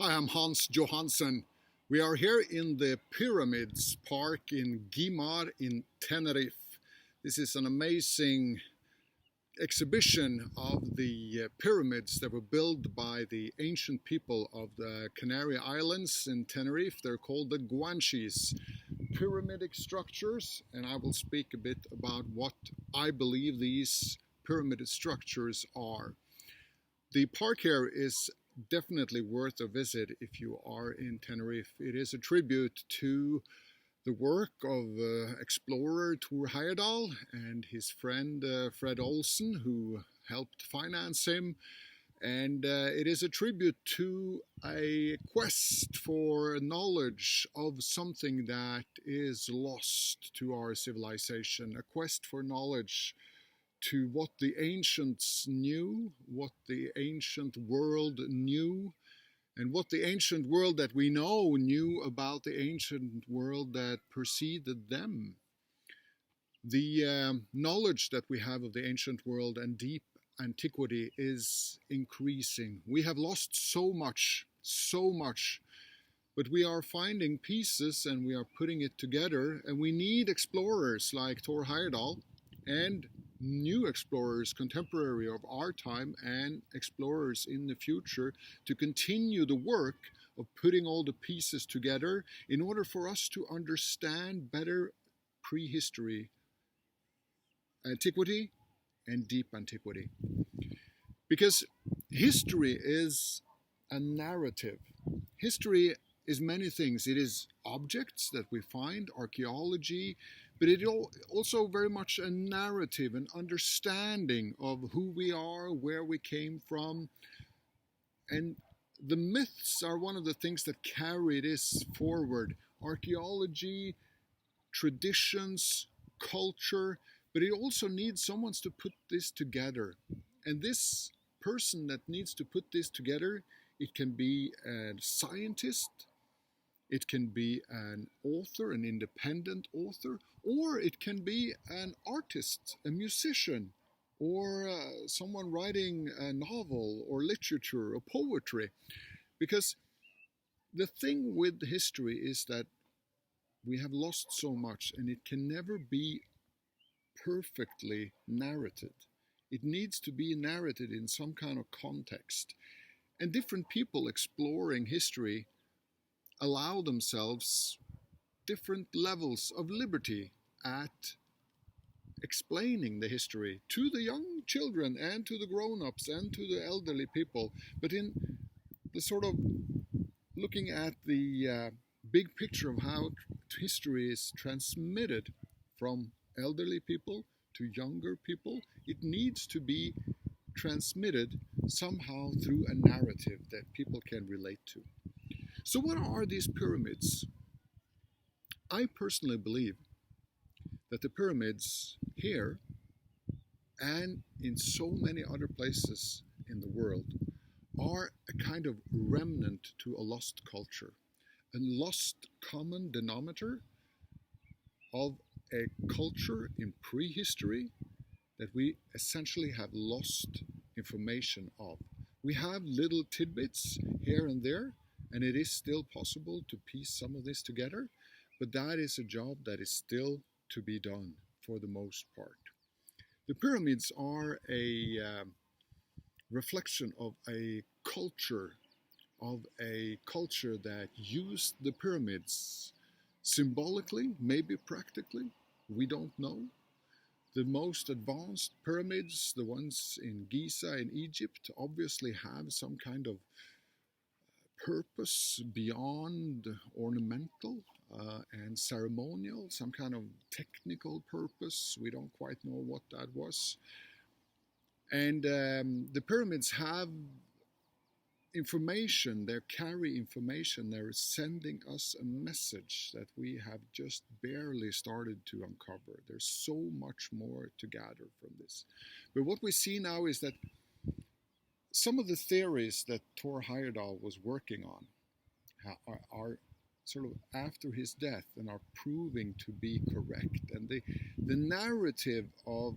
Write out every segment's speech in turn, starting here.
Hi, I'm Hans Johansson. We are here in the Pyramids Park in Güímar in Tenerife. This is an amazing exhibition of the pyramids that were built by the ancient people of the Canary Islands in Tenerife. They're called the Guanches, pyramidic structures, and I will speak a bit about what I believe these pyramid structures are. The park here is definitely worth a visit if you are in Tenerife. It is a tribute to the work of explorer Thor Heyerdahl and his friend Fred Olsen, who helped finance him. And it is a tribute to a quest for knowledge of something that is lost to our civilization, a quest for knowledge to what the ancients knew, what the ancient world knew, and what the ancient world that we know knew about the ancient world that preceded them. The knowledge that we have of the ancient world and deep antiquity is increasing. We have lost so much, but we are finding pieces and we are putting it together, and we need explorers like Thor Heyerdahl and new explorers contemporary of our time and explorers in the future to continue the work of putting all the pieces together in order for us to understand better prehistory, antiquity, and deep antiquity. Because history is a narrative. History is many things. It is objects that we find, archaeology, but it is also very much a narrative, an understanding of who we are, where we came from. And the myths are one of the things that carry this forward. Archaeology, traditions, culture, but it also needs someone to put this together. And this person that needs to put this together, it can be a scientist, it can be an author, an independent author, or it can be an artist, a musician, or someone writing a novel or literature or poetry. Because the thing with history is that we have lost so much and it can never be perfectly narrated. It needs to be narrated in some kind of context. And different people exploring history allow themselves different levels of liberty at explaining the history to the young children and to the grown-ups and to the elderly people, but in the sort of looking at the big picture of how history is transmitted from elderly people to younger people. It needs to be transmitted somehow through a narrative that people can relate to. So what are these pyramids? I personally believe that the pyramids here and in so many other places in the world are a kind of remnant to a lost culture, a lost common denominator of a culture in prehistory that we essentially have lost information of. We have little tidbits here and there, and it is still possible to piece some of this together, but that is a job that is still to be done for the most part. The pyramids are a reflection of a culture that used the pyramids symbolically, maybe practically, we don't know. The most advanced pyramids, the ones in Giza in Egypt, obviously have some kind of purpose beyond ornamental and ceremonial, some kind of technical purpose. We don't quite know what that was. And the pyramids have information, they carry information, they're sending us a message that we have just barely started to uncover. There's so much more to gather from this. But what we see now is that some of the theories that Thor Heyerdahl was working on are sort of after his death and are proving to be correct. And the narrative of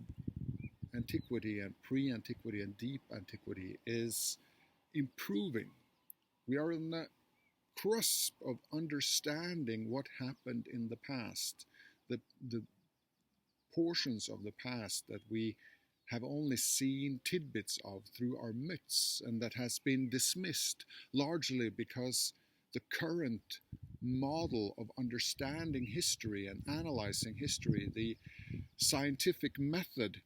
antiquity and pre-antiquity and deep antiquity is improving. We are on the cusp of understanding what happened in the past, the portions of the past that we have only seen tidbits of through our myths, and that has been dismissed largely because the current model of understanding history and analyzing history, the scientific method,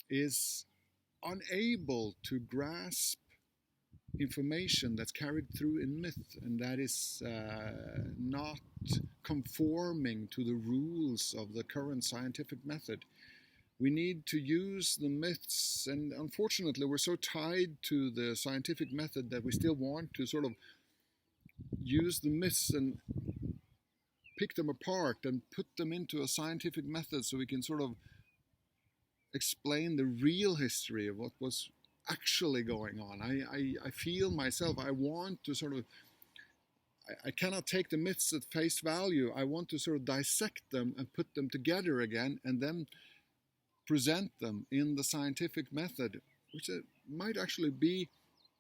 is unable to grasp information that's carried through in myth, and that is not conforming to the rules of the current scientific method. We need to use the myths, and unfortunately we're so tied to the scientific method that we still want to sort of use the myths and pick them apart and put them into a scientific method so we can sort of explain the real history of what was actually going on. I feel myself, I want to sort of, I cannot take the myths at face value. I want to sort of dissect them and put them together again, and then present them in the scientific method, which might actually be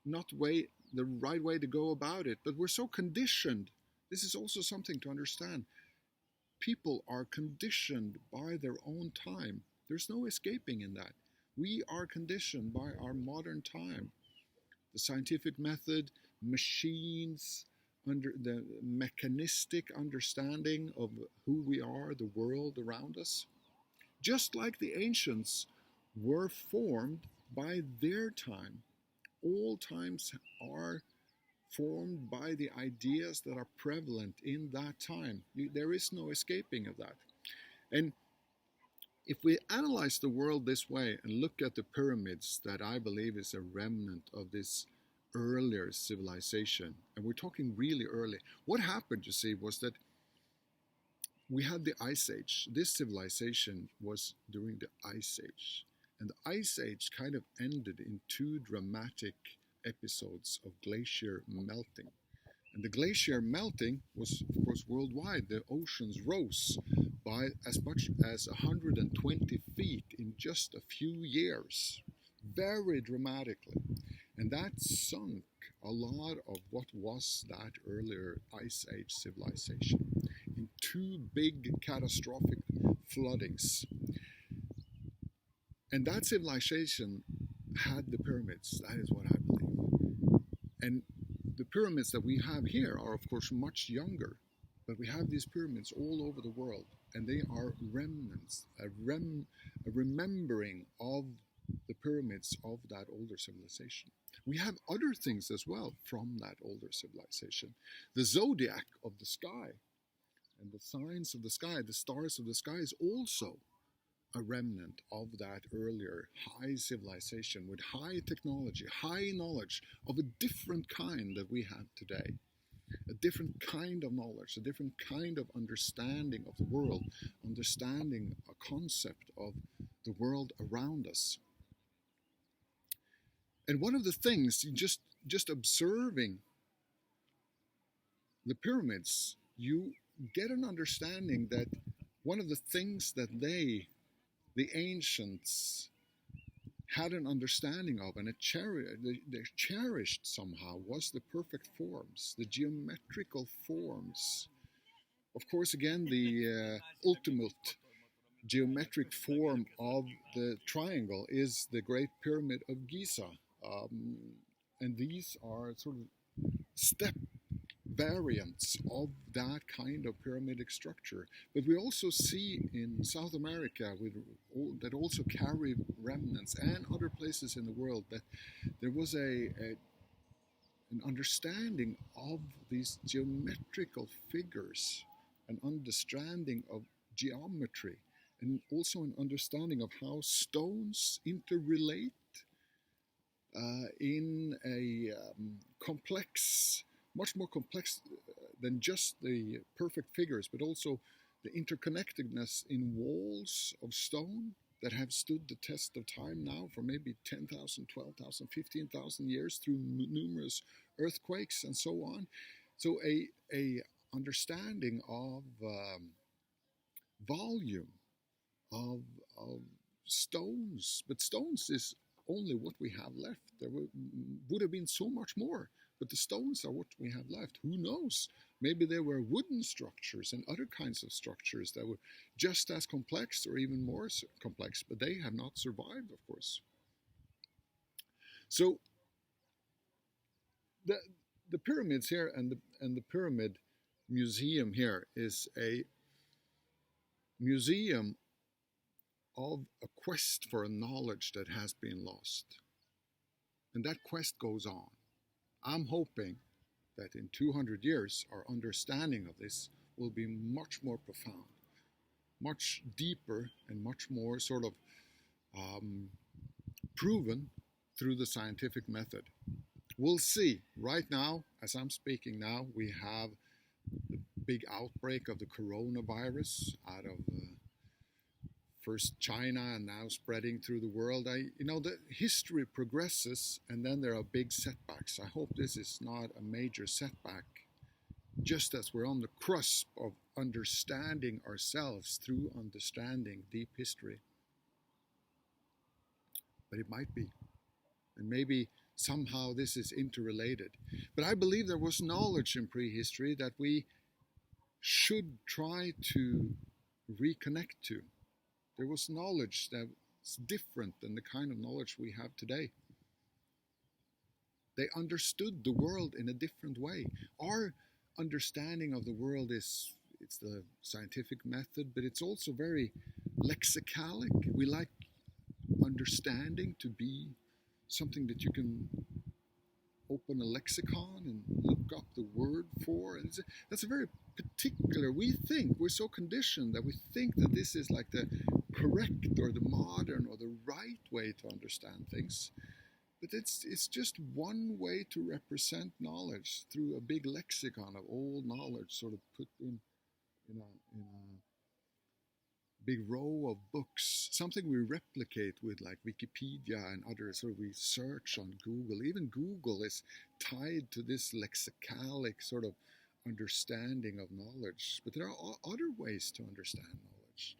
not the right way to go about it. But we're so conditioned. This is also something to understand. People are conditioned by their own time. There's no escaping in that. We are conditioned by our modern time. The scientific method, machines, under the mechanistic understanding of who we are, the world around us. Just like the ancients were formed by their time. All times are formed by the ideas that are prevalent in that time. There is no escaping of that. And if we analyze the world this way and look at the pyramids, that I believe is a remnant of this earlier civilization, and we're talking really early, what happened, you see, was that we had the Ice Age. This civilization was during the Ice Age. And the Ice Age kind of ended in two dramatic episodes of glacier melting. And the glacier melting was, of course, worldwide. The oceans rose by as much as 120 feet in just a few years, very dramatically. And that sunk a lot of what was that earlier Ice Age civilization in two big catastrophic floodings. And that civilization had the pyramids. That is what I believe. And the pyramids that we have here are, of course, much younger. But we have these pyramids all over the world. And they are remnants, a remembering of the pyramids of that older civilization. We have other things as well from that older civilization. The zodiac of the sky and the signs of the sky, the stars of the sky, is also a remnant of that earlier high civilization with high technology, high knowledge of a different kind that we have today. A different kind of knowledge, a different kind of understanding of the world, understanding a concept of the world around us. And one of the things, just observing the pyramids, you get an understanding that one of the things that the ancients had an understanding of, and they cherished somehow, was the perfect forms, the geometrical forms. Of course, again, the ultimate geometric form of the triangle is the Great Pyramid of Giza. And these are sort of step variants of that kind of pyramidic structure. But we also see in South America that also carry remnants, and other places in the world, that there was an understanding of these geometrical figures, an understanding of geometry, and also an understanding of how stones interrelate in a complex, much more complex than just the perfect figures, but also the interconnectedness in walls of stone that have stood the test of time now for maybe 10,000, 12,000, 15,000 years through numerous earthquakes and so on. So a understanding of volume of stones, but stones is only what we have left. There would have been so much more, But the stones are what we have left. Who knows? Maybe there were wooden structures and other kinds of structures that were just as complex or even more complex, but they have not survived, of course. So the the pyramids here and the pyramid museum here is a museum of a quest for a knowledge that has been lost. And that quest goes on. I'm hoping that in 200 years, our understanding of this will be much more profound, much deeper, and much more sort of proven through the scientific method. We'll see. Right now, as I'm speaking now, we have the big outbreak of the coronavirus out of first China and now spreading through the world. The history progresses and then there are big setbacks. I hope this is not a major setback, just as we're on the cusp of understanding ourselves through understanding deep history. But it might be. And maybe somehow this is interrelated. But I believe there was knowledge in prehistory that we should try to reconnect to. There was knowledge that's different than the kind of knowledge we have today. They understood the world in a different way. Our understanding of the world it's the scientific method, but it's also very lexicalic. We like understanding to be something that you can open a lexicon and look up the word for. And that's a very particular, we're so conditioned that we think that this is like the correct or the modern or the right way to understand things. But it's just one way to represent knowledge through a big lexicon of old knowledge, sort of put in a big row of books, something we replicate with like Wikipedia and others, or we search on Google. Even Google is tied to this lexicalic sort of understanding of knowledge. But there are other ways to understand knowledge,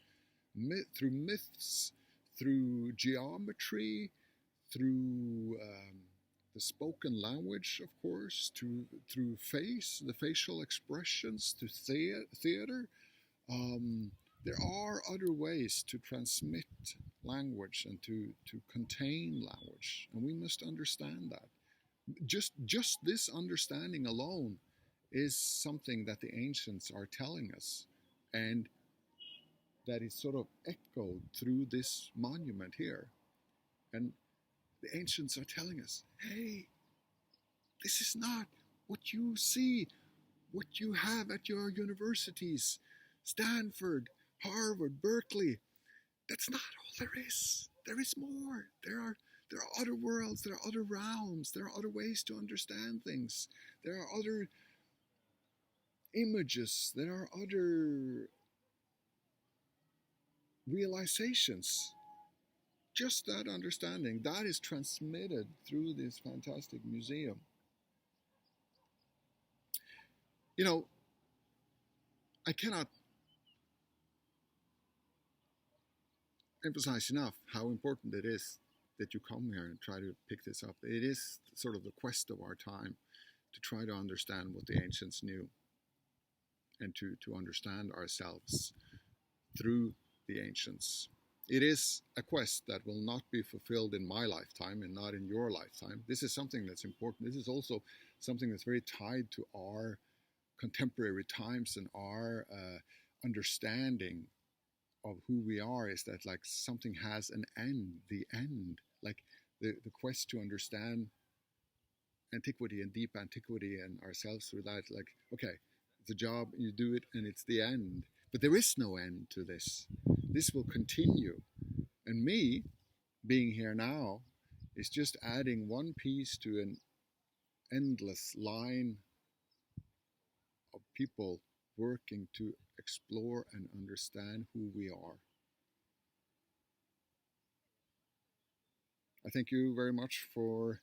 through myths, through geometry, through the spoken language, of course, through the facial expressions, through theater. There are other ways to transmit language and to contain language, and we must understand that. Just this understanding alone is something that the ancients are telling us, and that is sort of echoed through this monument here. And the ancients are telling us, hey, this is not what you see, what you have at your universities, Stanford, Harvard, Berkeley. That's not all there is. There is more. There are other worlds, there are other realms, there are other ways to understand things. There are other images, there are other realizations. Just that understanding, that is transmitted through this fantastic museum. I cannot emphasize enough how important it is that you come here and try to pick this up. It is sort of the quest of our time to try to understand what the ancients knew and to understand ourselves through the ancients. It is a quest that will not be fulfilled in my lifetime and not in your lifetime. This is something that's important. This is also something that's very tied to our contemporary times and our understanding of who we are, is that like something has an end, the end, like the quest to understand antiquity and deep antiquity and ourselves through that. Like, okay, it's a job, you do it, and it's the end. But there is no end to this. This will continue. And me being here now is just adding one piece to an endless line of people working to explore and understand who we are. I thank you very much for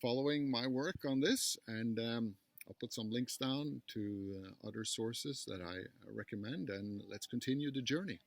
following my work on this, and I'll put some links down to other sources that I recommend, and let's continue the journey.